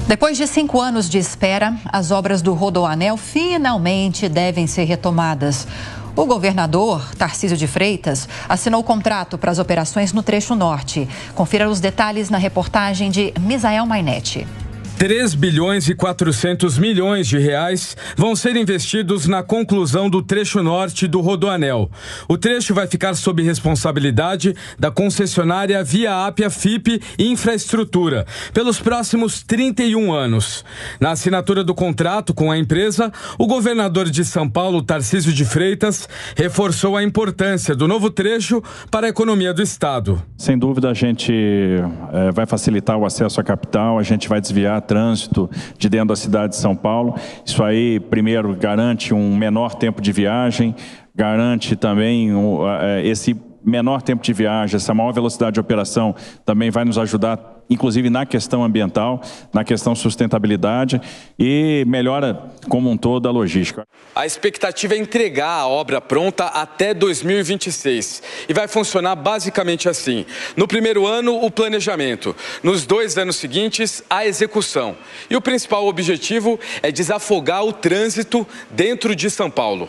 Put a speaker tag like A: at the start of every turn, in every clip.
A: Depois de 5 anos de espera, as obras do Rodoanel finalmente devem ser retomadas. O governador, Tarcísio de Freitas, assinou o contrato para as operações no trecho norte. Confira os detalhes na reportagem de Misael Mainetti.
B: 3 bilhões e 400 milhões de reais vão ser investidos na conclusão do trecho norte do Rodoanel. O trecho vai ficar sob responsabilidade da concessionária Via Ápia FIP Infraestrutura pelos próximos 31 anos. Na assinatura do contrato com a empresa, o governador de São Paulo, Tarcísio de Freitas, reforçou a importância do novo trecho para a economia do estado.
C: Sem dúvida, a gente vai facilitar o acesso à capital, a gente vai desviar trânsito de dentro da cidade de São Paulo. Isso aí, primeiro, garante um menor tempo de viagem, garante também esse menor tempo de viagem, essa maior velocidade de operação também vai nos ajudar, inclusive na questão ambiental, na questão sustentabilidade e melhora como um todo a logística.
B: A expectativa é entregar a obra pronta até 2026 e vai funcionar basicamente assim. No primeiro ano, o planejamento. Nos 2 anos seguintes, a execução. E o principal objetivo é desafogar o trânsito dentro de São Paulo.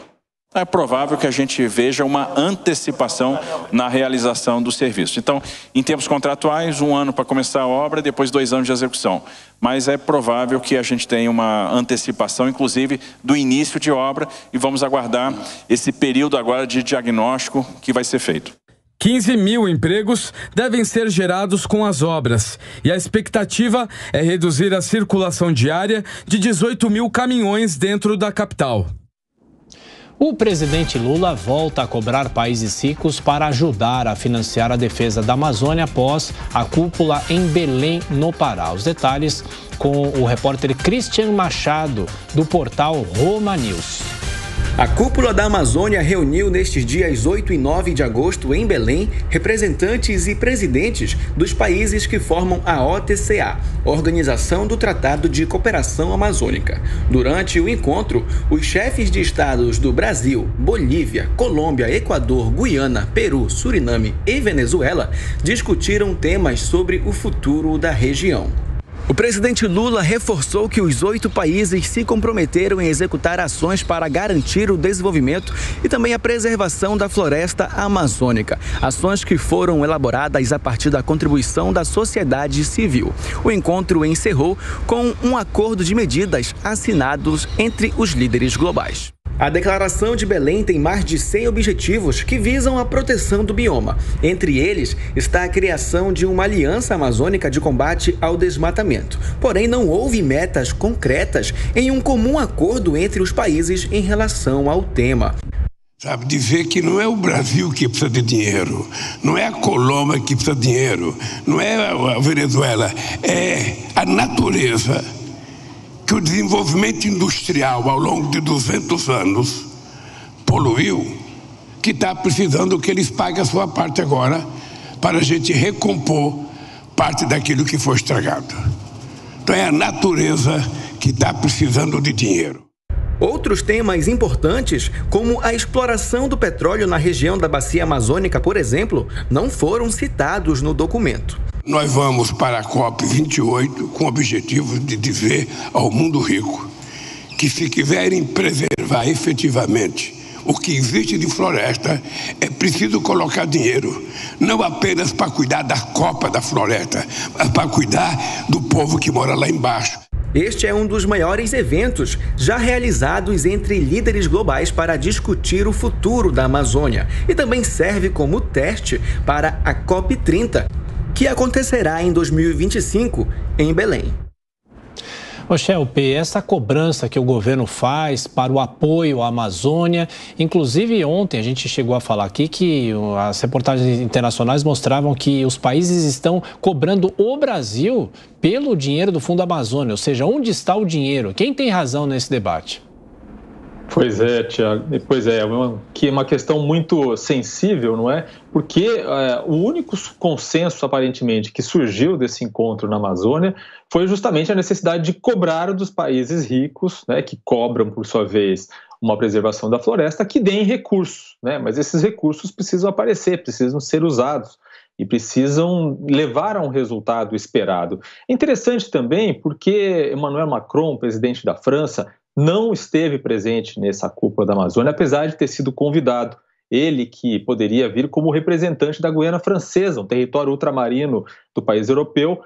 C: É provável que a gente veja uma antecipação na realização do serviço. Então, em termos contratuais, 1 ano para começar a obra, depois 2 anos de execução. Mas é provável que a gente tenha uma antecipação, inclusive, do início de obra, e vamos aguardar esse período agora de diagnóstico que vai ser feito.
B: 15 mil empregos devem ser gerados com as obras e a expectativa é reduzir a circulação diária de 18 mil caminhões dentro da capital.
D: O presidente Lula volta a cobrar países ricos para ajudar a financiar a defesa da Amazônia após a cúpula em Belém, no Pará. Os detalhes com o repórter Christian Machado, do portal Roma News.
E: A Cúpula da Amazônia reuniu nestes dias 8 e 9 de agosto em Belém representantes e presidentes dos países que formam a OTCA, Organização do Tratado de Cooperação Amazônica. Durante o encontro, os chefes de estados do Brasil, Bolívia, Colômbia, Equador, Guiana, Peru, Suriname e Venezuela discutiram temas sobre o futuro da região. O presidente Lula reforçou que os 8 países se comprometeram em executar ações para garantir o desenvolvimento e também a preservação da floresta amazônica. Ações que foram elaboradas a partir da contribuição da sociedade civil. O encontro encerrou com um acordo de medidas assinados entre os líderes globais. A Declaração de Belém tem mais de 100 objetivos que visam a proteção do bioma. Entre eles está a criação de uma aliança amazônica de combate ao desmatamento. Porém, não houve metas concretas em um comum acordo entre os países em relação ao tema.
F: Sabe, dizer que não é o Brasil que precisa de dinheiro, não é a Colômbia que precisa de dinheiro, não é a Venezuela, é a natureza. Que o desenvolvimento industrial ao longo de 200 anos poluiu, que está precisando que eles paguem a sua parte agora para a gente recompor parte daquilo que foi estragado. Então é a natureza que está precisando de dinheiro.
E: Outros temas importantes, como a exploração do petróleo na região da Bacia Amazônica, por exemplo, não foram citados no documento.
F: Nós vamos para a COP28 com o objetivo de dizer ao mundo rico que, se quiserem preservar efetivamente o que existe de floresta, é preciso colocar dinheiro, não apenas para cuidar da copa da floresta, mas para cuidar do povo que mora lá embaixo.
E: Este é um dos maiores eventos já realizados entre líderes globais para discutir o futuro da Amazônia e também serve como teste para a COP30, que acontecerá em 2025 em Belém.
D: Ô Shelby, essa cobrança que o governo faz para o apoio à Amazônia, inclusive ontem a gente chegou a falar aqui que as reportagens internacionais mostravam que os países estão cobrando o Brasil pelo dinheiro do Fundo Amazônia, ou seja, onde está o dinheiro? Quem tem razão nesse debate?
G: Pois é, Tiago. Pois é, que é uma questão muito sensível, não é? Porque o único consenso, aparentemente, que surgiu desse encontro na Amazônia foi justamente a necessidade de cobrar dos países ricos, né, que cobram, por sua vez, uma preservação da floresta, que deem recursos, né? Mas esses recursos precisam aparecer, precisam ser usados. e precisam levar a um resultado esperado. Interessante também porque Emmanuel Macron, presidente da França, não esteve presente nessa cúpula da Amazônia, apesar de ter sido convidado. Ele que poderia vir como representante da Guiana Francesa, um território ultramarino do país europeu,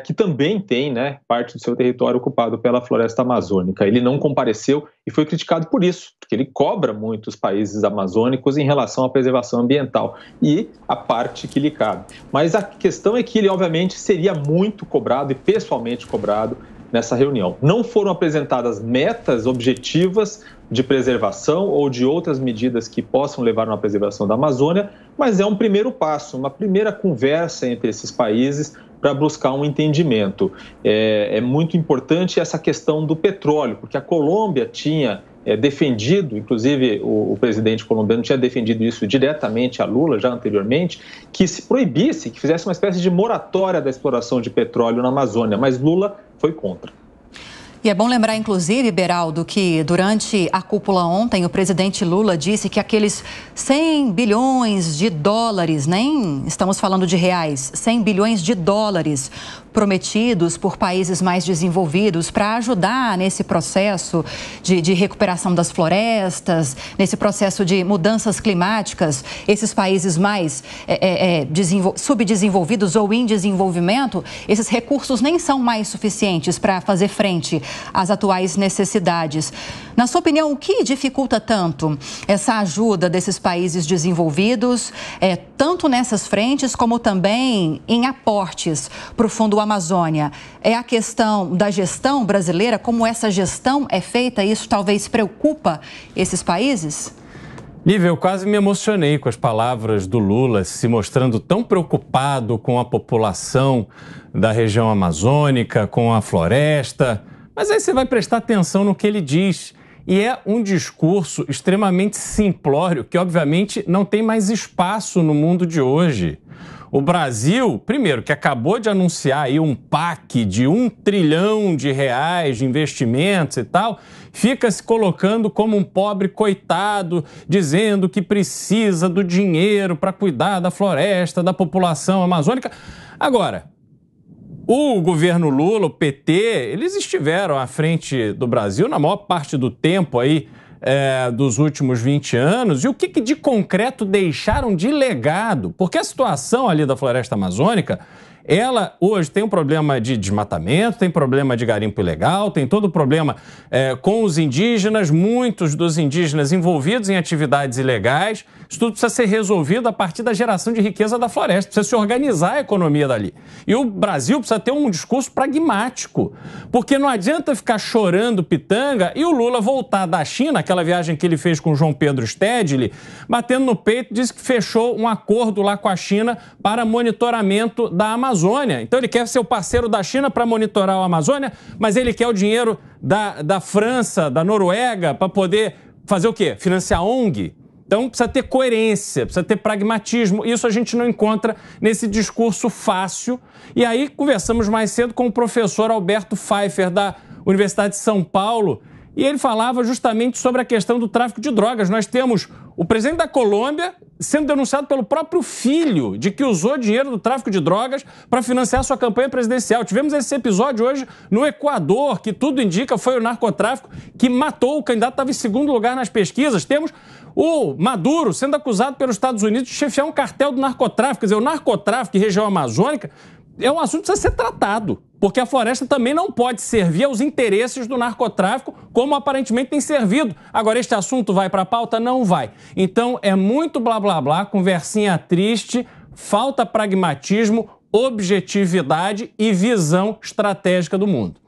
G: que também tem, né, parte do seu território ocupado pela floresta amazônica. Ele não compareceu e foi criticado por isso, porque ele cobra muito os países amazônicos em relação à preservação ambiental e a parte que lhe cabe. Mas a questão é que ele, obviamente, seria muito cobrado e pessoalmente cobrado nessa reunião. Não foram apresentadas metas objetivas de preservação ou de outras medidas que possam levar a uma preservação da Amazônia, mas é um primeiro passo, uma primeira conversa entre esses países para buscar um entendimento. É muito importante essa questão do petróleo, porque a Colômbia tinha defendido, inclusive o presidente colombiano tinha defendido isso diretamente a Lula já anteriormente, que se proibisse, que fizesse uma espécie de moratória da exploração de petróleo na Amazônia, mas Lula foi contra.
A: E é bom lembrar, inclusive, Beraldo, que durante a cúpula ontem, o presidente Lula disse que aqueles 100 bilhões de dólares, nem estamos falando de reais, 100 bilhões de dólares prometidos por países mais desenvolvidos para ajudar nesse processo de recuperação das florestas, nesse processo de mudanças climáticas, esses países mais subdesenvolvidos ou em desenvolvimento, esses recursos nem são mais suficientes para fazer frente às atuais necessidades. Na sua opinião, o que dificulta tanto essa ajuda desses países desenvolvidos, tanto nessas frentes como também em aportes para o Fundo Amazônia? É a questão da gestão brasileira, como essa gestão é feita, isso talvez preocupa esses países?
H: Lívia, eu quase me emocionei com as palavras do Lula, se mostrando tão preocupado com a população da região amazônica, com a floresta. Mas aí você vai prestar atenção no que ele diz. E é um discurso extremamente simplório, que obviamente não tem mais espaço no mundo de hoje. O Brasil, primeiro, que acabou de anunciar aí um PAC de R$1 trilhão de investimentos e tal, fica se colocando como um pobre coitado, dizendo que precisa do dinheiro para cuidar da floresta, da população amazônica. Agora, o governo Lula, o PT, eles estiveram à frente do Brasil na maior parte do tempo aí, dos últimos 20 anos. E o que de concreto deixaram de legado? Porque a situação ali da floresta amazônica, ela hoje tem um problema de desmatamento, tem problema de garimpo ilegal, tem todo o problema com os indígenas, muitos dos indígenas envolvidos em atividades ilegais. Isso tudo precisa ser resolvido a partir da geração de riqueza da floresta, precisa se organizar a economia dali. E o Brasil precisa ter um discurso pragmático, porque não adianta ficar chorando pitanga e o Lula voltar da China, aquela viagem que ele fez com o João Pedro Stedley, batendo no peito, disse que fechou um acordo lá com a China para monitoramento da Amazônia. Então ele quer ser o parceiro da China para monitorar a Amazônia, mas ele quer o dinheiro da França, da Noruega, para poder fazer o quê? Financiar a ONG? Então precisa ter coerência, precisa ter pragmatismo. Isso a gente não encontra nesse discurso fácil. E aí conversamos mais cedo com o professor Alberto Pfeiffer, da Universidade de São Paulo, e ele falava justamente sobre a questão do tráfico de drogas. Nós temos o presidente da Colômbia sendo denunciado pelo próprio filho de que usou dinheiro do tráfico de drogas para financiar sua campanha presidencial. Tivemos esse episódio hoje no Equador, que tudo indica foi o narcotráfico que matou o candidato, estava em segundo lugar nas pesquisas. Temos o Maduro sendo acusado pelos Estados Unidos de chefiar um cartel do narcotráfico. Quer dizer, o narcotráfico em região amazônica é um assunto que precisa ser tratado, porque a floresta também não pode servir aos interesses do narcotráfico, como aparentemente tem servido. Agora, este assunto vai para a pauta? Não vai. Então, é muito blá, blá, blá, conversinha triste, falta pragmatismo, objetividade e visão estratégica do mundo.